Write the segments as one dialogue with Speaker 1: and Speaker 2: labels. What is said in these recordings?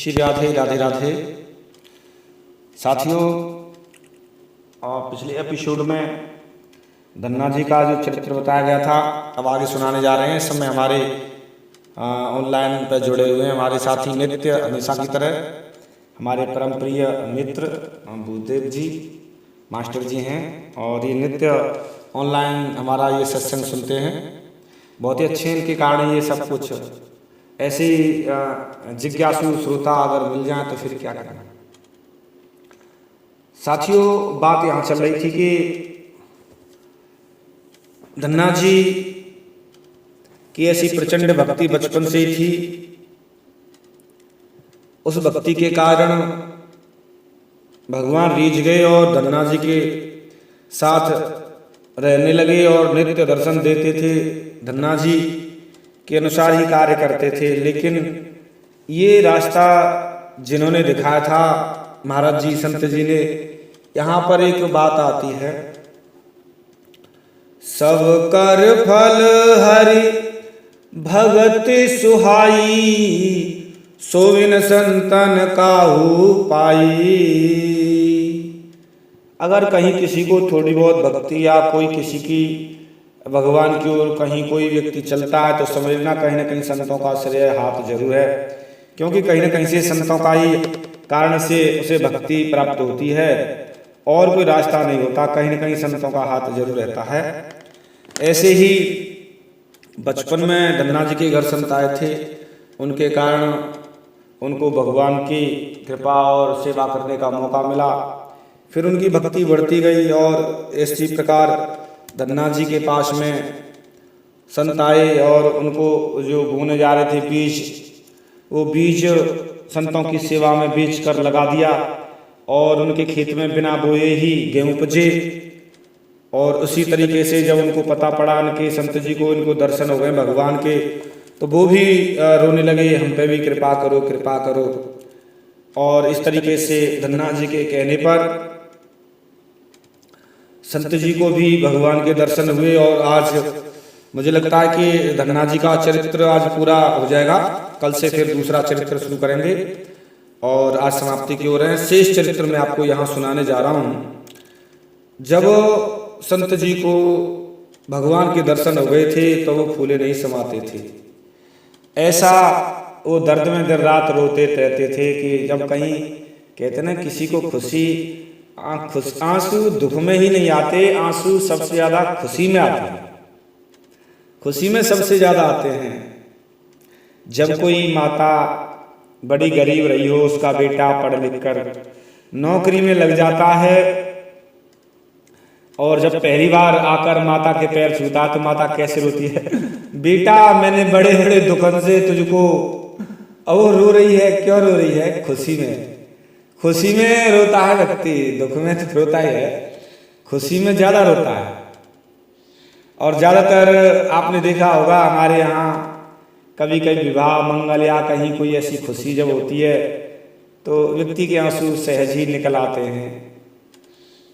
Speaker 1: श्री राधे राधे राधे। साथियों, पिछले एपिसोड में धन्ना जी का जो चरित्र बताया गया था, अब आगे सुनाने जा रहे हैं। इस समय हमारे ऑनलाइन पर जुड़े हुए हैं हमारे साथी नित्य हमेशा की तरह हमारे परम प्रिय मित्र भूदेव जी मास्टर जी हैं, और ये नित्य ऑनलाइन हमारा ये सत्संग सुनते हैं। बहुत ही अच्छे इनके कारण ये सब कुछ ऐसे जिज्ञासु श्रोता अगर मिल जाए तो फिर क्या करना। साथियों, बात यहाँ चल रही थी कि धन्ना जी की ऐसी प्रचंड भक्ति बचपन से ही थी। उस भक्ति के कारण भगवान रीझ गए और धन्ना जी के साथ रहने लगे और नित्य दर्शन देते थे। धन्ना जी के अनुसार ही कार्य करते थे। लेकिन ये रास्ता जिन्होंने दिखाया था महाराज जी संत जी ने, यहाँ पर एक बात आती है, सब कर फल हरि भगत सुहाई, सोविन संतन काहू पाई। अगर कहीं किसी को थोड़ी बहुत भक्ति या कोई किसी की भगवान की ओर कहीं कोई व्यक्ति चलता है तो समझना कहीं ना कहीं संतों का श्रेय हाथ जरूर है, क्योंकि कहीं ना कहीं से संतों का ही कारण से उसे भक्ति प्राप्त होती है और कोई रास्ता नहीं होता, कहीं ना कहीं संतों का हाथ जरूर रहता है। ऐसे ही बचपन में धन्ना जी के घर संत आए थे, उनके कारण उनको भगवान की कृपा और सेवा करने का मौका मिला। फिर उनकी भक्ति बढ़ती गई और इसी प्रकार धन्ना जी के पास में संत आए और उनको जो बोने जा रहे थे बीज, वो बीज संतों की सेवा में बेच कर लगा दिया और उनके खेत में बिना बोए ही गेहूं उपजे। और उसी तरीके से जब उनको पता पड़ा उनके संत जी को, इनको दर्शन हो गए भगवान के, तो वो भी रोने लगे, हम पे भी कृपा करो कृपा करो। और इस तरीके से धन्ना जी के कहने पर संत जी को भी भगवान के दर्शन हुए। और आज मुझे लगता है कि धन्ना जी का चरित्र आज पूरा हो जाएगा, कल से फिर दूसरा चरित्र शुरू करेंगे और आज समाप्ति की ओर है। शेष चरित्र मैं आपको यहाँ सुनाने जा रहा हूँ। जब संत जी को भगवान के दर्शन हो गए थे तो वो फूले नहीं समाते थे। ऐसा वो दर्द में दिन रात रोते रहते थे कि जब कहीं कहते ना किसी को खुशी, आंसू दुख में ही नहीं आते, आंसू सबसे ज्यादा खुशी में आते हैं। खुशी में सबसे ज्यादा आते हैं जब कोई माता बड़ी गरीब रही हो, उसका बेटा पढ़ लिख कर नौकरी में लग जाता है और जब पहली बार आकर माता के पैर छूता तो माता कैसे रोती है, बेटा मैंने बड़े बड़े दुखन से तुझको, और रो रही है, क्यों रो रही है? खुशी में। खुशी में रोता है व्यक्ति, दुख में तो रोता ही है, खुशी में ज्यादा रोता है। और ज्यादातर आपने देखा होगा हमारे यहाँ कभी कभी विवाह मंगल या कहीं कोई ऐसी खुशी जब होती है तो व्यक्ति के आंसू सहज ही निकल आते हैं।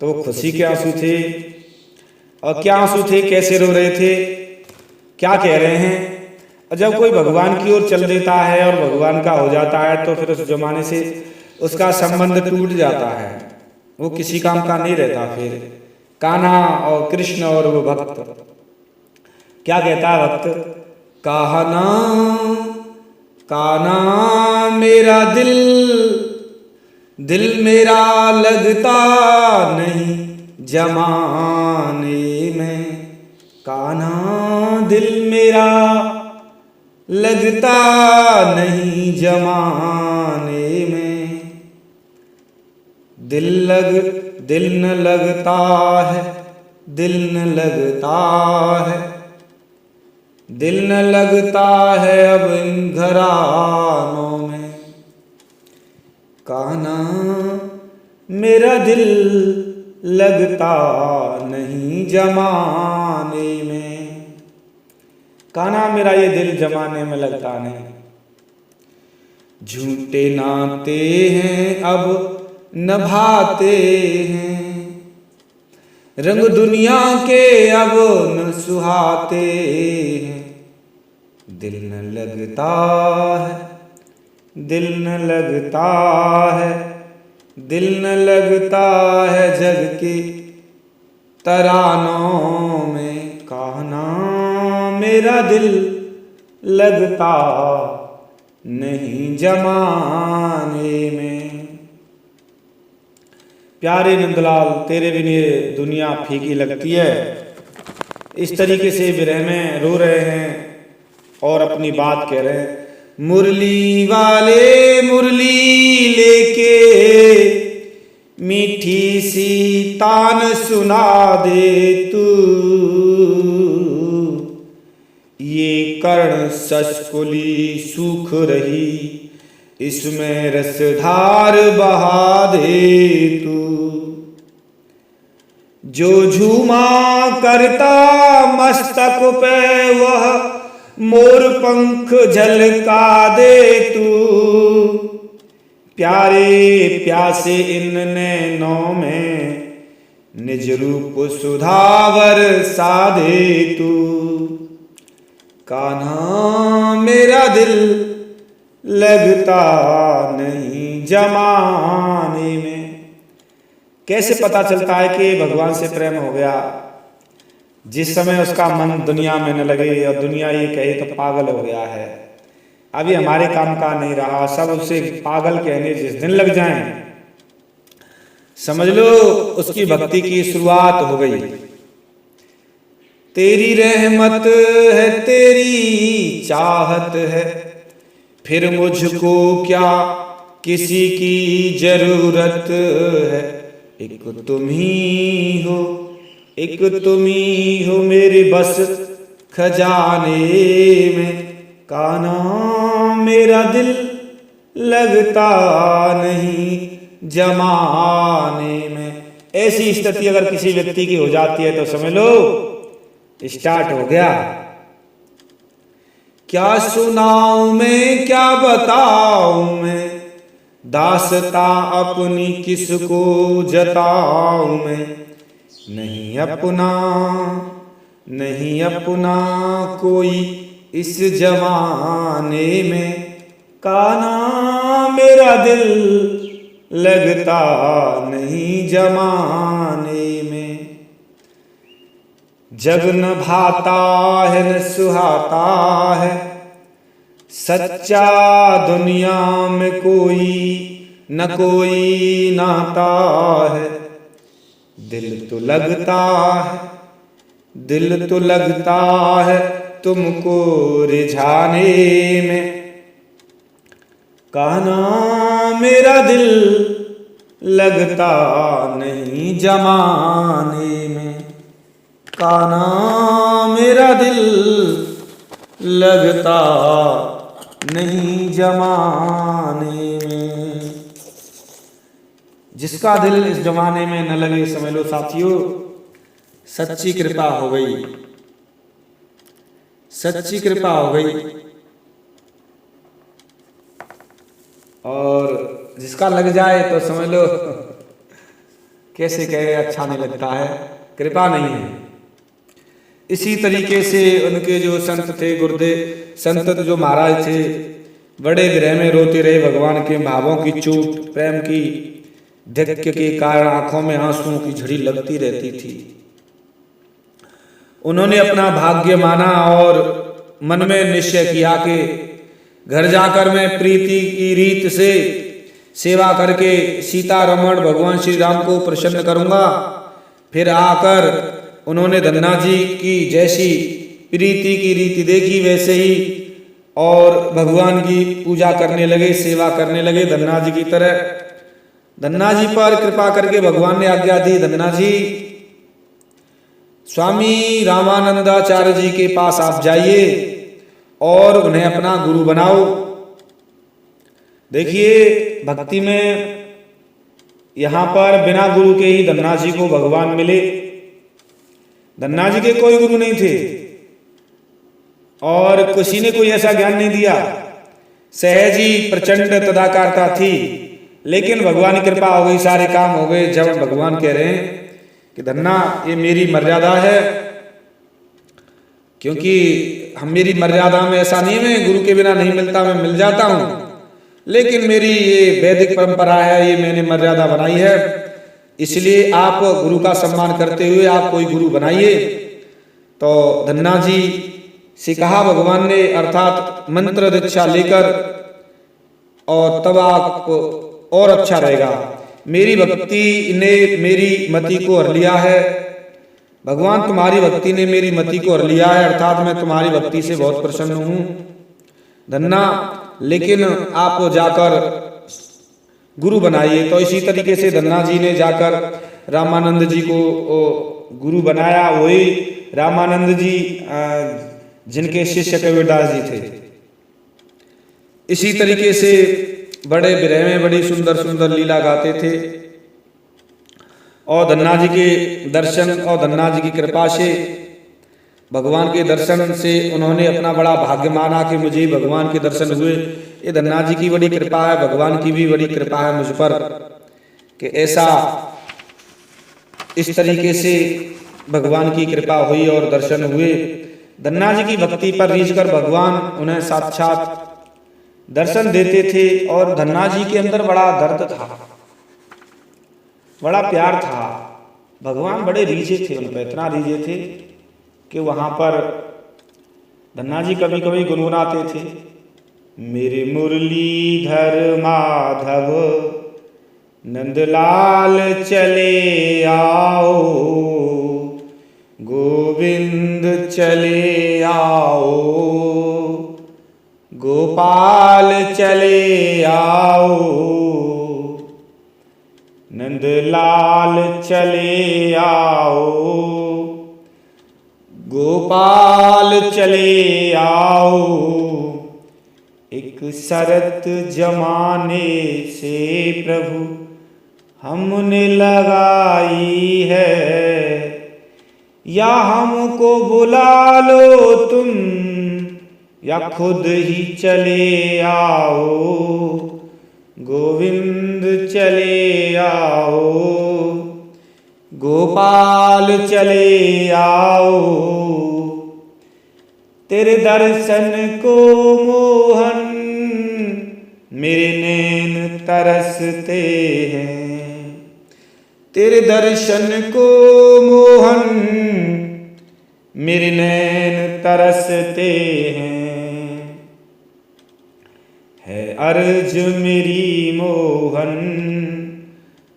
Speaker 1: तो खुशी के आंसू थे। और क्या आंसू थे, कैसे रो रहे थे, क्या कह रहे हैं? और जब कोई भगवान की ओर चल देता है और भगवान का हो जाता है तो फिर उस जमाने से उसका संबंध टूट जाता है, वो किसी काम का नहीं रहता। फिर कान्हा और कृष्ण और वो भक्त, क्या कहता है भक्त? कान्हा कान्हा मेरा दिल, दिल मेरा लगता नहीं जमाने में, कान्हा दिल मेरा लगता नहीं जमाने में। दिल न लगता है, दिल न लगता है, दिल न लगता है अब इन घरानों में, कान्हा मेरा दिल लगता नहीं जमाने में, कान्हा मेरा ये दिल जमाने में लगता नहीं। झूठे नाते हैं अब नभाते हैं, रंग दुनिया के अब न सुहाते हैं, दिल न लगता है, दिल न लगता है, दिल न लगता है जग के तरानों में, कहना मेरा दिल लगता नहीं जमाने में। प्यारे नंदलाल तेरे बिन ये दुनिया फीकी लगती है, इस तरीके से विरह में रो रहे हैं और अपनी बात कह रहे हैं। मुरली वाले मुरली लेके मीठी सी तान सुना दे तू, ये कर्ण शशकुली सूख रही इसमें रसधार बहा दे तू। जो झूमा करता मस्तक पे वह मोर पंख झलका दे तू, प्यारे प्यासे इन नैनों में निज रूप सुधावर सा दे तू। कान्हा मेरा दिल लगता नहीं जमाने में। कैसे पता चलता है कि भगवान से प्रेम हो गया? जिस समय उसका मन दुनिया में न लगे और दुनिया ये कहे तो पागल हो गया है, अभी हमारे काम का नहीं रहा, सब उसे पागल कहने जिस दिन लग जाएं, समझ लो उसकी भक्ति की शुरुआत हो गई। तेरी रहमत है तेरी चाहत है, फिर मुझको क्या किसी की जरूरत है। एक तुम ही हो, एक तुम ही हो मेरे बस खजाने में, कान्हा मेरा दिल लगता नहीं जमाने में। ऐसी स्थिति अगर किसी व्यक्ति की हो जाती है तो समझ लो स्टार्ट हो गया। क्या सुनाऊं मैं क्या बताऊं मैं, दास्ता अपनी किसको जताऊं मैं। नहीं अपना नहीं अपना कोई इस जमाने में, कान्हा मेरा दिल लगता नहीं जमाने में। जग न भाता है न सुहाता है, सच्चा दुनिया में कोई न कोई नाता है। दिल तो लगता है, दिल तो लगता है तुमको रिझाने में, कान्हा मेरा दिल लगता नहीं जमाने में। कान्हा मेरा दिल लगता नहीं जमाने में। जिसका दिल इस जमाने में न लगे समझ लो साथियों सच्ची कृपा हो गई, सच्ची कृपा हो गई। और जिसका लग जाए तो समझ लो कैसे कहे अच्छा नहीं लगता है, कृपा नहीं है। इसी तरीके से उनके जो संत थे गुरुदेव संत जो महाराज थे, बड़े विरह में रोते रहे भगवान के भावों की चोट, प्रेम की धिक्य के कारण आंखों में आंसुओं की झड़ी लगती रहती थी। उन्होंने अपना भाग्य माना और मन में निश्चय किया कि घर जाकर मैं प्रीति की रीत से सेवा करके सीता रमण भगवान श्री राम को प्रसन्न करूंगा। फिर आकर उन्होंने धन्ना जी की जैसी प्रीति की रीति देखी वैसे ही और भगवान की पूजा करने लगे, सेवा करने लगे धन्ना जी की तरह। धन्ना जी पर कृपा करके भगवान ने आज्ञा दी, धन्ना जी स्वामी रामानंदाचार्य जी के पास आप जाइए और उन्हें अपना गुरु बनाओ। देखिए भक्ति में यहाँ पर बिना गुरु के ही धन्ना जी को भगवान मिले। धन्ना जी के कोई गुरु नहीं थे और किसी ने कोई ऐसा ज्ञान नहीं दिया, सहज ही प्रचंड तदाकारता थी। लेकिन भगवान की कृपा हो गई, सारे काम हो गए। जब भगवान कह रहे हैं कि धन्ना ये मेरी मर्यादा है, क्योंकि हम मेरी मर्यादा में ऐसा नहीं है मैं गुरु के बिना नहीं मिलता, मैं मिल जाता हूँ। लेकिन मेरी ये वैदिक परंपरा है, ये मैंने मर्यादा बनाई है, इसलिए आप गुरु का सम्मान करते हुए आप कोई गुरु बनाइए। तो धन्ना जी से कहा भगवान ने, अर्थात मंत्र दीक्षा लेकर, और तब आपको और अच्छा रहेगा। मेरी भक्ति ने मेरी मति को हर लिया है, भगवान तुम्हारी भक्ति ने मेरी मति को हर लिया है, अर्थात मैं तुम्हारी भक्ति से बहुत प्रसन्न हूँ धन्ना, लेकिन आप जाकर गुरु बनाइए। तो इसी तरीके से धन्ना जी ने जाकर रामानंद जी को गुरु बनाया। वही रामानंद जी जिनके शिष्य कबीरदास जी थे। इसी तरीके से बड़े विरह में बड़ी सुंदर सुंदर लीला गाते थे, और धन्ना जी के दर्शन और धन्ना जी की कृपा से, भगवान के दर्शन से उन्होंने अपना बड़ा भाग्य माना कि मुझे भगवान के दर्शन हुए। ये धन्ना जी की बड़ी कृपा है, भगवान की भी बड़ी कृपा है मुझ पर कि ऐसा इस तरीके से भगवान की कृपा हुई और दर्शन हुए। धन्ना जी की भक्ति पर रीझ कर भगवान उन्हें साक्षात दर्शन देते थे। और धन्ना जी के अंदर बड़ा दर्द था, बड़ा प्यार था। भगवान बड़े रीझे थे उन पर, इतना रीझे थे कि वहां पर धन्ना जी कभी कभी गुनगुनाते थे, मेरे मुरलीधर माधव नंदलाल चले आओ, गोविंद चले आओ, गोपाल चले आओ, नंदलाल चले आओ, गोपाल चले आओ। एक शरत जमाने से प्रभु हमने लगाई है, या हमको बुला लो तुम या खुद ही चले आओ, गोविंद चले आओ, गोपाल चले आओ। तेरे दर्शन को मोहन मेरे नैन तरसते हैं, तेरे दर्शन को मोहन मेरे नैन तरसते हैं। है अर्ज मेरी मोहन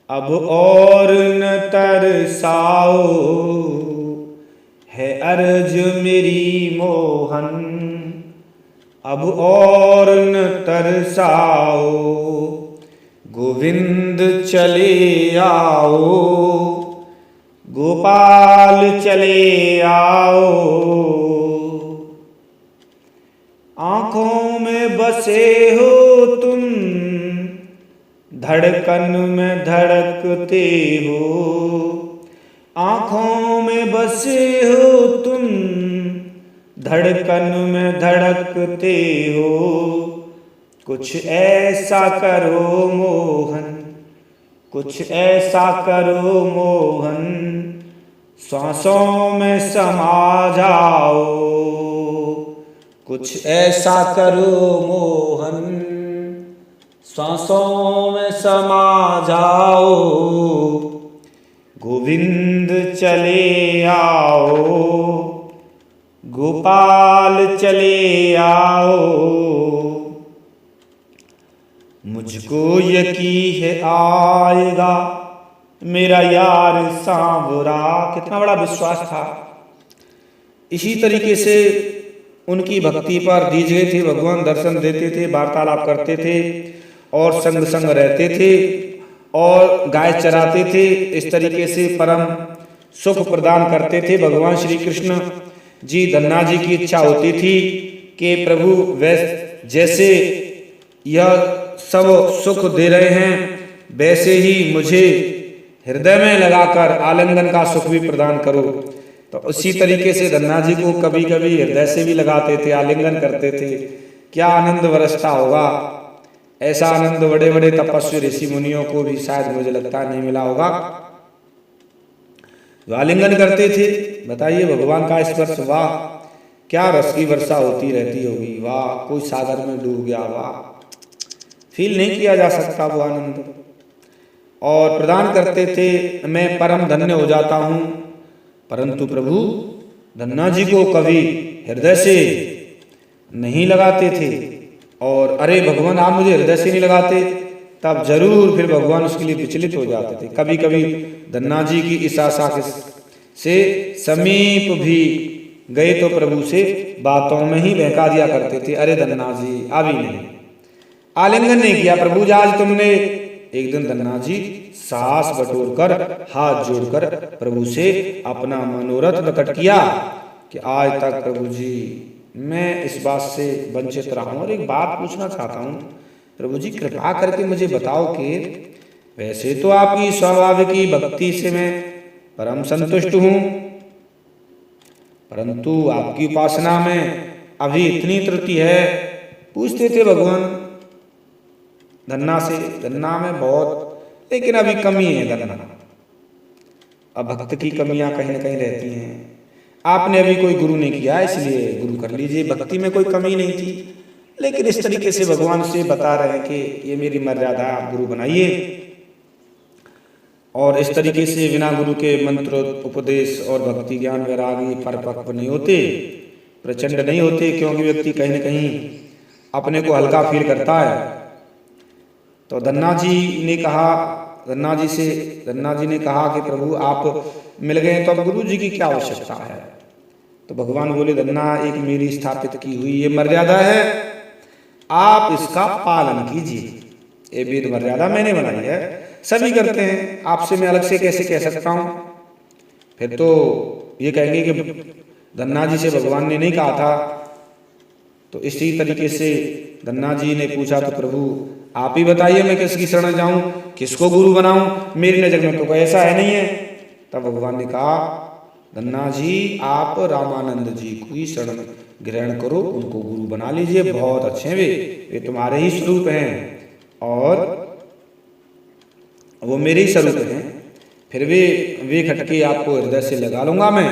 Speaker 1: अब और न तरसाओ, है अर्ज मेरी मोहन अब और न तरसाओ, गोविंद चले आओ, गोपाल चले आओ। आंखों में बसे हो तुम, धड़कन में धड़कते हो, आंखों में बसे हो तुम, धड़कन में धड़कते हो। कुछ ऐसा करो मोहन, कुछ ऐसा करो मोहन, सांसों में समा जाओ, कुछ ऐसा करो मोहन, सांसों में समा जाओ, गोविंद चले आओ, गोपाल चले आओ। मुझको यकीन है आएगा मेरा यार सांवरा, कितना बड़ा विश्वास था। इसी तरीके से उनकी भक्ति पर रीझ गए थे। भगवान दर्शन देते थे, वार्तालाप करते थे और संग संग रहते थे और गाय चराते थे। इस तरीके से परम सुख प्रदान करते थे। भगवान श्री कृष्ण जी धन्ना जी की इच्छा होती थी कि प्रभु जैसे यह सब सुख दे रहे हैं वैसे ही मुझे हृदय में लगाकर आलिंगन का सुख भी प्रदान करो। तो उसी तरीके से धन्ना जी को कभी कभी हृदय से भी लगाते थे, आलिंगन करते थे। क्या आनंद बरसता होगा। ऐसा आनंद बड़े बड़े तपस्वी ऋषि मुनियों को भी शायद मुझे लगता नहीं मिला होगा जो आलिंगन करते थे। बताइए भगवान का स्पर्श, वाह क्या रस की वर्षा होती रहती होगी, वाह कोई सागर में डूब गया, वाह फील नहीं किया जा सकता वो आनंद। और प्रदान करते थे, मैं परम धन्य हो जाता हूँ। परंतु प्रभु धन्ना जी को कभी हृदय से नहीं लगाते थे। और अरे भगवान आप मुझे हृदय से नहीं लगाते, तब जरूर फिर भगवान उसके लिए विचलित हो जाते थे। कभी कभी धन्ना जी की इस आशा से समीप भी गए तो प्रभु से बातों में ही बहका दिया करते थे, अरे धन्ना जी अभी नहीं, आलिंगन नहीं किया प्रभु जी आज तुमने। एक दिन धन्ना जी साहस बटोरकर हाथ जोड़कर प्रभु से अपना मनोरथ प्रकट किया कि आज तक प्रभु जी मैं इस बात से वंचित रहा हूं और एक बात पूछना चाहता हूं, प्रभु जी कृपा करके मुझे बताओ कि वैसे तो आपकी स्वाभाविक भक्ति से मैं परम संतुष्ट हूं, परंतु आपकी उपासना में अभी इतनी त्रुटि है। पूछते थे भगवान धन्ना से, धन्ना में बहुत लेकिन अभी कमी है धन्ना, अब भक्त की कमियां कहीं ना कहीं रहती हैं। आपने अभी कोई गुरु नहीं किया इसलिए गुरु कर लीजिए, भक्ति में कोई कमी नहीं थी, लेकिन इस तरीके से भगवान से बता रहे हैं कि ये मेरी मर्यादा है, आप गुरु बनाइए। और इस तरीके से बिना गुरु के मंत्र उपदेश और भक्ति ज्ञान वैरागी परिपक्व नहीं होते, प्रचंड नहीं होते, क्योंकि व्यक्ति कहीं ना कहीं अपने को हल्का फील करता है। तो धन्ना जी ने कहा, धन्ना जी ने कहा कि प्रभु आप मिल गए तो अब गुरु जी की क्या आवश्यकता है। तो भगवान बोले धन्ना एक मेरी स्थापित की हुई ये मर्यादा है, आप इसका पालन कीजिए, ये वेद मर्यादा मैंने बनाई है, सभी करते हैं, आपसे मैं अलग से कैसे कह सकता हूं। फिर तो ये कहेंगे कि धन्ना जी से भगवान ने नहीं कहा था। तो इसी तरीके से धन्ना जी ने पूछा तो प्रभु आप ही बताइए मैं किसकी शरण जाऊं, किसको गुरु बनाऊं, मेरी नजर में तो कोई ऐसा है नहीं है। तब भगवान ने कहा धन्ना जी आप रामानंद जी को ही शरण ग्रहण करो, उनको गुरु बना लीजिए, बहुत अच्छे वे तुम्हारे ही स्वरूप हैं और वो मेरे ही स्वरूप हैं, फिर वे खटके आपको हृदय से लगा लूंगा मैं।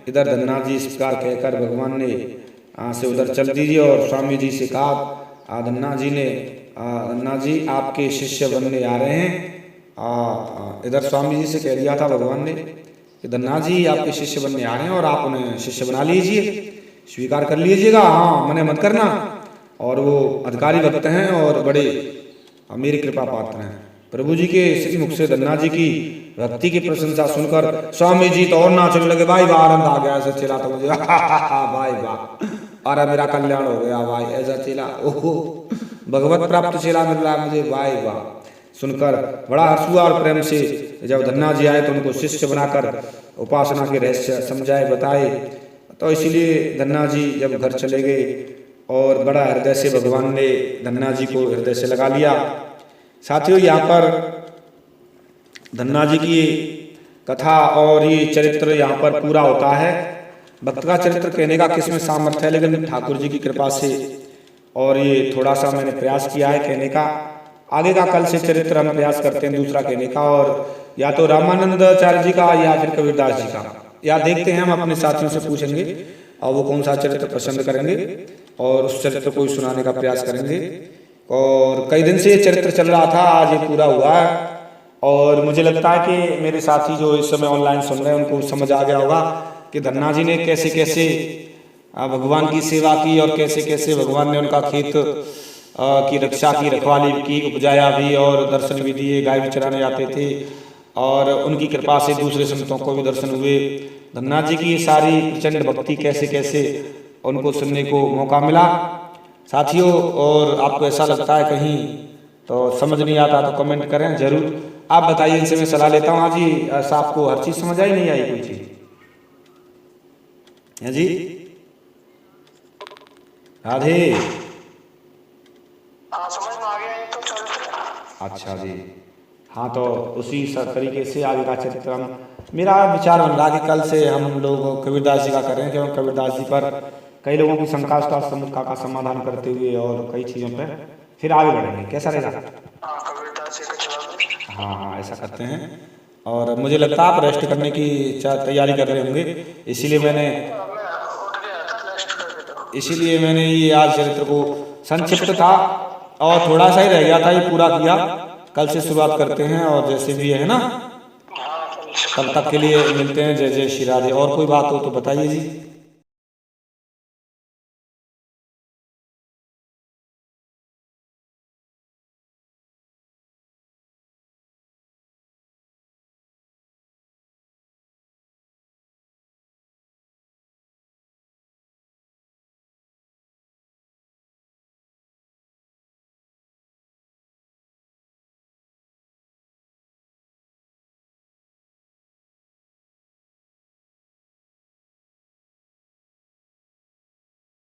Speaker 1: इधर धन्ना जी इस प्रकार कहकर भगवान ने से उधर चल दीजिए और स्वामी जी से कहा धन्ना जी आपके शिष्य बनने आ रहे हैं। इधर स्वामी जी से कह दिया था भगवान ने कि धन्ना जी आपके शिष्य बनने आ रहे हैं और आप उन्हें शिष्य बना लीजिए, स्वीकार कर लीजिएगा, हाँ मने मत करना। और वो अधिकारी भक्त हैं और बड़े मेरी कृपा पात्र हैं। प्रभु जी के श्री मुख से धन्ना जी की भक्ति की प्रशंसा सुनकर स्वामी जी तो और नाचने लगे, भाई वाह आनंद आ गया, ऐसा चिल्ला तो मुझे भाई वाह, अरे मेरा कल्याण हो गया भाई, ऐसा चिल्ला, ओहो भगवत प्राप्त चिल्ला मिल रहा है मुझे, भाई वाह। सुनकर बड़ा हर्ष हुआ और प्रेम से जब धन्ना जी आए तो उनको शिष्य बनाकर उपासना के रहस्य समझाए बताए। तो इसीलिए धन्ना जी जब घर चले गए और बड़ा हृदय से भगवान ने धन्ना जी को हृदय से लगा लिया। साथियों यहाँ पर धन्ना जी की कथा और ये चरित्र यहाँ पर पूरा होता है। भक्त का चरित्र कहने का किसमें सामर्थ्य है, लेकिन ठाकुर जी की कृपा से और ये थोड़ा सा मैंने प्रयास किया है कहने का। आगे का कल से चरित्र हम प्रयास करते हैं दूसरा कहने का, और या तो रामानंदाचार्य जी का या फिर कबीरदास जी का, या देखते हैं हम अपने साथियों से पूछेंगे और वो कौन सा चरित्र पसंद करेंगे और उस चरित्र को सुनाने का प्रयास करेंगे। और कई दिन से ये चरित्र चल रहा था, आज ये पूरा हुआ है और मुझे लगता है कि मेरे साथी जो इस समय ऑनलाइन सुन रहे हैं उनको समझ आ गया होगा कि धन्ना जी ने कैसे कैसे भगवान की सेवा की और कैसे कैसे भगवान ने उनका खेत की रक्षा की, रखवाली की, उपजाया भी और दर्शन भी दिए, गाय भी चराने जाते थे और उनकी कृपा से दूसरे संतों को भी दर्शन हुए। धन्ना जी की सारी प्रचंड भक्ति कैसे कैसे उनको सुनने को मौका मिला साथियों। और आपको ऐसा लगता है कहीं तो समझ नहीं आता तो कमेंट करें जरूर, आप बताइए, इनसे मैं सलाह लेता हूँ। हाँ जी, ऐसा आपको हर चीज समझ आई नहीं आई कोई चीज? है जी, राधे,
Speaker 2: समझ में आ गया तो चलते।
Speaker 1: अच्छा जी, हाँ तो उसी तरीके से आगे का चरित्र हम, मेरा विचार बन रहा कि कल से हम लोग कबीरदास जी का कर रहे हैं, क्योंकि कबीरदास जी पर कई लोगों की शंका का समाधान करते हुए और कई चीज़ों पे फिर आगे बढ़ेंगे। कैसा रहेगा? हाँ ऐसा करते हैं। और मुझे लगता है आप रेस्ट करने की तैयारी कर रहे होंगे, इसीलिए मैंने ये आज चरित्र को संक्षिप्त था और थोड़ा सा ही रह गया था, ये पूरा किया, कल से शुरुआत करते हैं और जैसे भी है ना,
Speaker 2: हाँ,
Speaker 1: कल तक के लिए मिलते हैं। जय जय श्री राधे। और कोई बात हो तो बताइए जी।